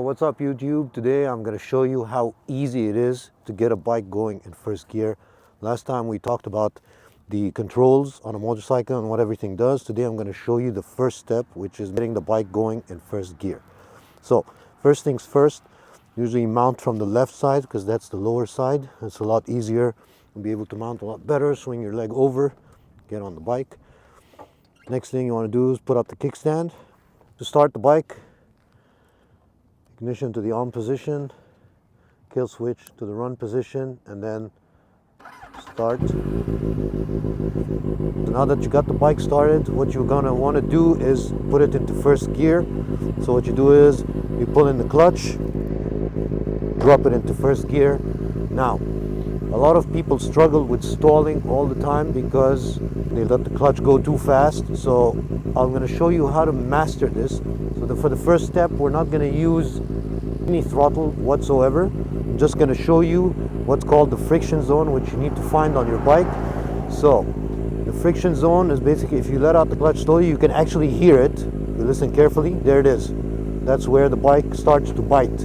What's up YouTube? Today I'm going to show you how easy it is to get a bike going in first gear. Last time we talked about the controls on a motorcycle and what everything does. Today I'm going to show you the first step, which is getting the bike going in first gear. So first things first, usually mount from the left side because that's the lower side. It's a lot easier. You'll be able to mount a lot better. Swing your leg over, get on the bike. Next thing you want to do is put up the kickstand. To start the bike, ignition to the on position, kill switch to the run position, and then start. So now that you got the bike started, what you're gonna want to do is put it into first gear. So what you do is you pull in the clutch, drop it into first gear. Now, a lot of people struggle with stalling all the time because they let the clutch go too fast. So I'm going to show you how to master this. So for the first step, we're not going to use any throttle whatsoever. I'm just going to show you what's called the friction zone, which you need to find on your bike. So the friction zone is basically if you let out the clutch slowly, you can actually hear it. If you listen carefully, there it is. That's where the bike starts to bite.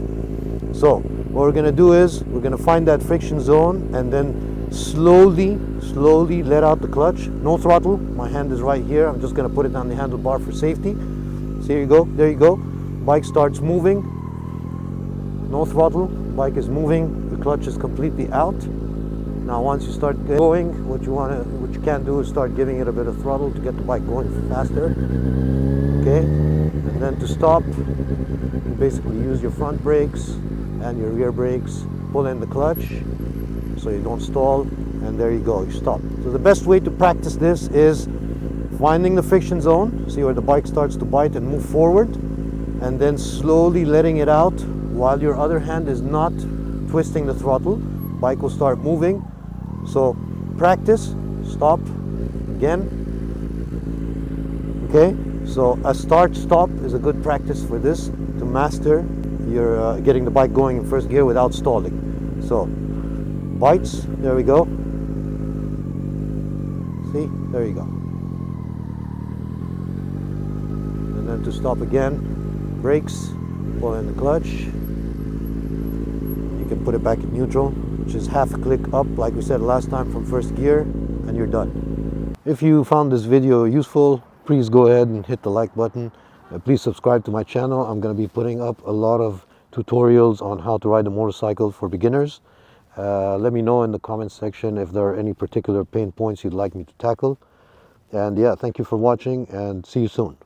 So what we're going to do is we're going to find that friction zone and then slowly let out the clutch. No throttle. My hand is right here. I'm just going to put it on the handlebar for safety. So here you go. There you go. Bike starts moving. No throttle. Bike is moving. The clutch is completely out. Now once you start going, what you can do is start giving it a bit of throttle to get the bike going faster. Okay? And then to stop, you basically use your front brakes and your rear brakes. Pull in the clutch so you don't stall, and there you go, you stop. So the best way to practice this is finding the friction zone, see where the bike starts to bite and move forward, and then slowly letting it out while your other hand is not twisting the throttle. Bike will start moving. So practice, stop, again. Okay, so a start-stop is a good practice for this to master your getting the bike going in first gear without stalling. So bites, there we go. See, there you go. And then to stop again, brakes, pull in the clutch. You can put it back in neutral, which is half a click up, like we said last time, from first gear, and you're done. If you found this video useful, please go ahead and hit the like button. Please subscribe to my channel. I'm going to be putting up a lot of tutorials on how to ride a motorcycle for beginners. Let me know in the comments section if there are any particular pain points you'd like me to tackle. And yeah, thank you for watching and see you soon.